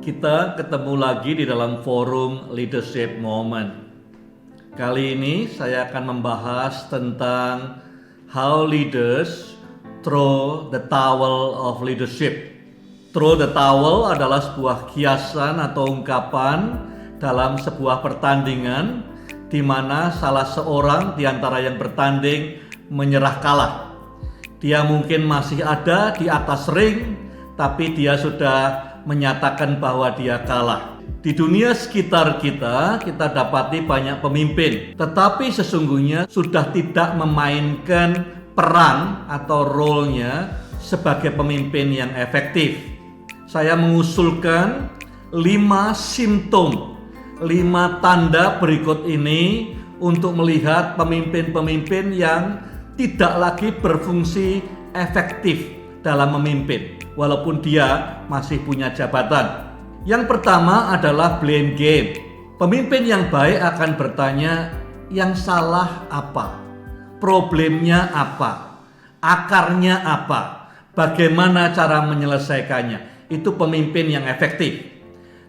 Kita ketemu lagi di dalam forum Leadership Moment. Kali ini saya akan membahas tentang how leaders throw the towel of leadership. Throw the towel adalah sebuah kiasan atau ungkapan dalam sebuah pertandingan di mana salah seorang di antara yang bertanding menyerah kalah. Dia mungkin masih ada di atas ring, tapi dia sudah menyatakan bahwa dia kalah. Di dunia sekitar kita dapati banyak pemimpin, tetapi sesungguhnya sudah tidak memainkan peran atau role-nya sebagai pemimpin yang efektif. Saya mengusulkan 5 simptom, 5 tanda berikut ini untuk melihat pemimpin-pemimpin yang tidak lagi berfungsi efektif dalam memimpin, walaupun dia masih punya jabatan. Yang pertama adalah blame game. Pemimpin yang baik akan bertanya, yang salah apa? Problemnya apa? Akarnya apa? Bagaimana cara menyelesaikannya? Itu pemimpin yang efektif.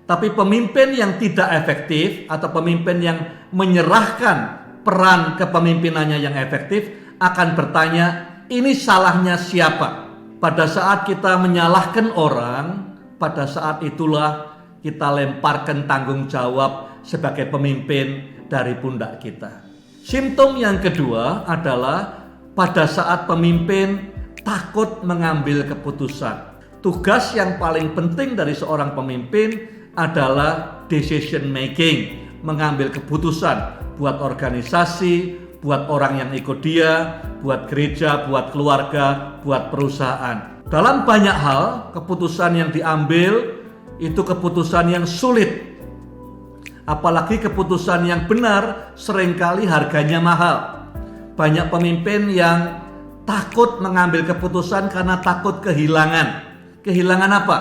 Tapi pemimpin yang tidak efektif atau pemimpin yang menyerahkan peran kepemimpinannya yang efektif akan bertanya, ini salahnya siapa? Pada saat kita menyalahkan orang, pada saat itulah kita lemparkan tanggung jawab sebagai pemimpin dari pundak kita. Simptom yang kedua adalah pada saat pemimpin takut mengambil keputusan. Tugas yang paling penting dari seorang pemimpin adalah decision making, mengambil keputusan buat organisasi, buat orang yang ikut dia, buat gereja, buat keluarga, buat perusahaan. Dalam banyak hal, keputusan yang diambil itu keputusan yang sulit. Apalagi keputusan yang benar seringkali harganya mahal. Banyak pemimpin yang takut mengambil keputusan karena takut kehilangan. Kehilangan apa?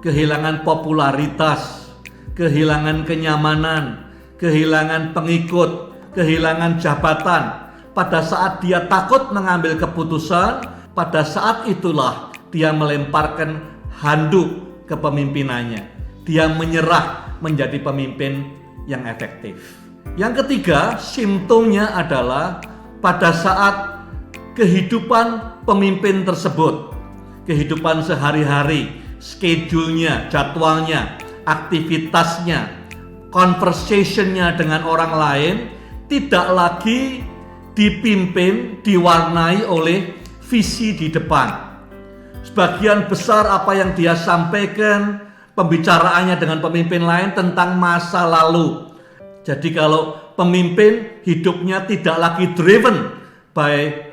Kehilangan popularitas, kehilangan kenyamanan, kehilangan pengikut, kehilangan jabatan. Pada saat dia takut mengambil keputusan, pada saat itulah dia melemparkan handuk kepemimpinannya. Dia menyerah menjadi pemimpin yang efektif. Yang ketiga, simptomnya adalah pada saat kehidupan pemimpin tersebut, kehidupan sehari-hari, schedule-nya, jadwalnya, aktivitasnya, conversation-nya dengan orang lain tidak lagi dipimpin, diwarnai oleh visi di depan. Sebagian besar apa yang dia sampaikan, pembicaraannya dengan pemimpin lain tentang masa lalu. Jadi kalau pemimpin hidupnya tidak lagi driven by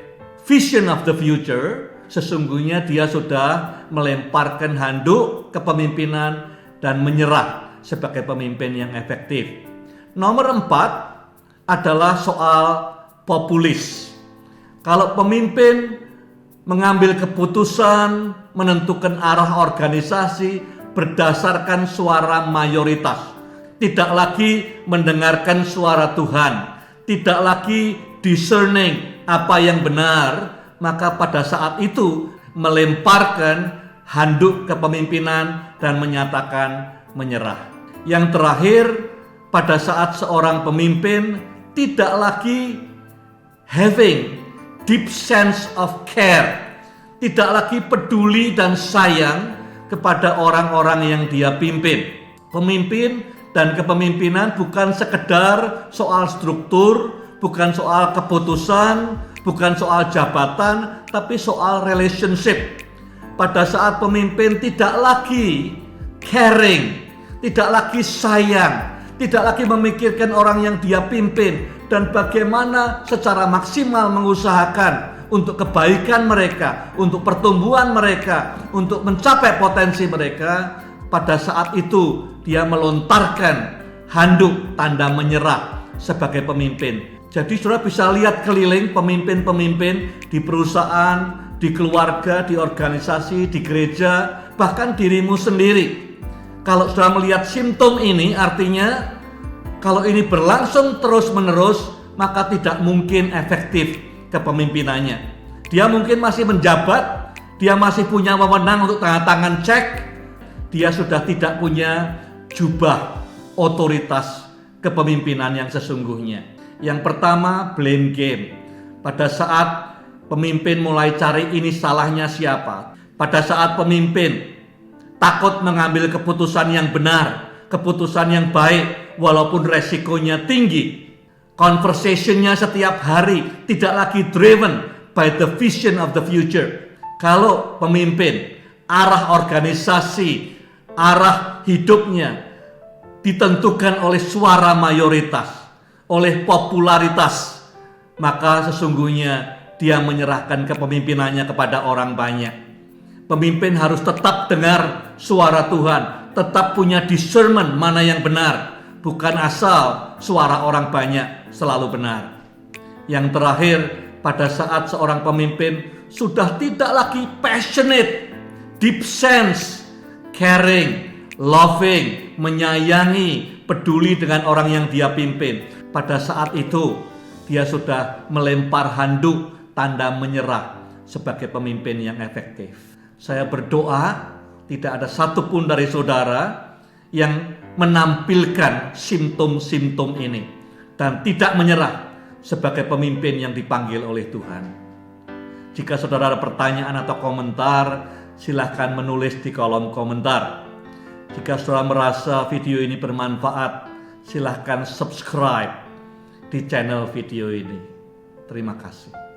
vision of the future, sesungguhnya dia sudah melemparkan handuk kepemimpinan dan menyerah sebagai pemimpin yang efektif. Nomor 4 adalah soal populis. Kalau pemimpin mengambil keputusan, menentukan arah organisasi berdasarkan suara mayoritas, tidak lagi mendengarkan suara Tuhan, tidak lagi discerning apa yang benar, maka pada saat itu melemparkan handuk kepemimpinan dan menyatakan menyerah. Yang terakhir, pada saat seorang pemimpin tidak lagi having deep sense of care, tidak lagi peduli dan sayang kepada orang-orang yang dia pimpin. Pemimpin dan kepemimpinan bukan sekedar soal struktur, bukan soal keputusan, bukan soal jabatan, tapi soal relationship. Pada saat pemimpin tidak lagi caring, tidak lagi sayang, tidak lagi memikirkan orang yang dia pimpin dan bagaimana secara maksimal mengusahakan untuk kebaikan mereka, untuk pertumbuhan mereka, untuk mencapai potensi mereka, pada saat itu dia melontarkan handuk tanda menyerah sebagai pemimpin. Jadi saudara bisa lihat keliling pemimpin-pemimpin di perusahaan, di keluarga, di organisasi, di gereja, bahkan dirimu sendiri. Kalau saudara melihat simptom ini, artinya kalau ini berlangsung terus-menerus, maka tidak mungkin efektif kepemimpinannya. Dia mungkin masih menjabat, dia masih punya wewenang untuk tanda tangan cek, dia sudah tidak punya jubah otoritas kepemimpinan yang sesungguhnya. Yang pertama, blame game. Pada saat pemimpin mulai cari ini salahnya siapa, pada saat pemimpin takut mengambil keputusan yang benar, keputusan yang baik walaupun resikonya tinggi, conversationnya setiap hari tidak lagi driven by the vision of the future. Kalau pemimpin, arah organisasi, arah hidupnya ditentukan oleh suara mayoritas, oleh popularitas, maka sesungguhnya dia menyerahkan kepemimpinannya kepada orang banyak. Pemimpin harus tetap dengar suara Tuhan, tetap punya discernment mana yang benar, bukan asal suara orang banyak selalu benar. Yang terakhir, pada saat seorang pemimpin sudah tidak lagi passionate, deep sense, caring, loving, menyayangi, peduli dengan orang yang dia pimpin. Pada saat itu, dia sudah melempar handuk, tanda menyerah sebagai pemimpin yang efektif. Saya berdoa tidak ada satupun dari saudara yang menampilkan simptom-simptom ini dan tidak menyerah sebagai pemimpin yang dipanggil oleh Tuhan. Jika saudara ada pertanyaan atau komentar, silahkan menulis di kolom komentar. Jika saudara merasa video ini bermanfaat, silahkan subscribe di channel video ini. Terima kasih.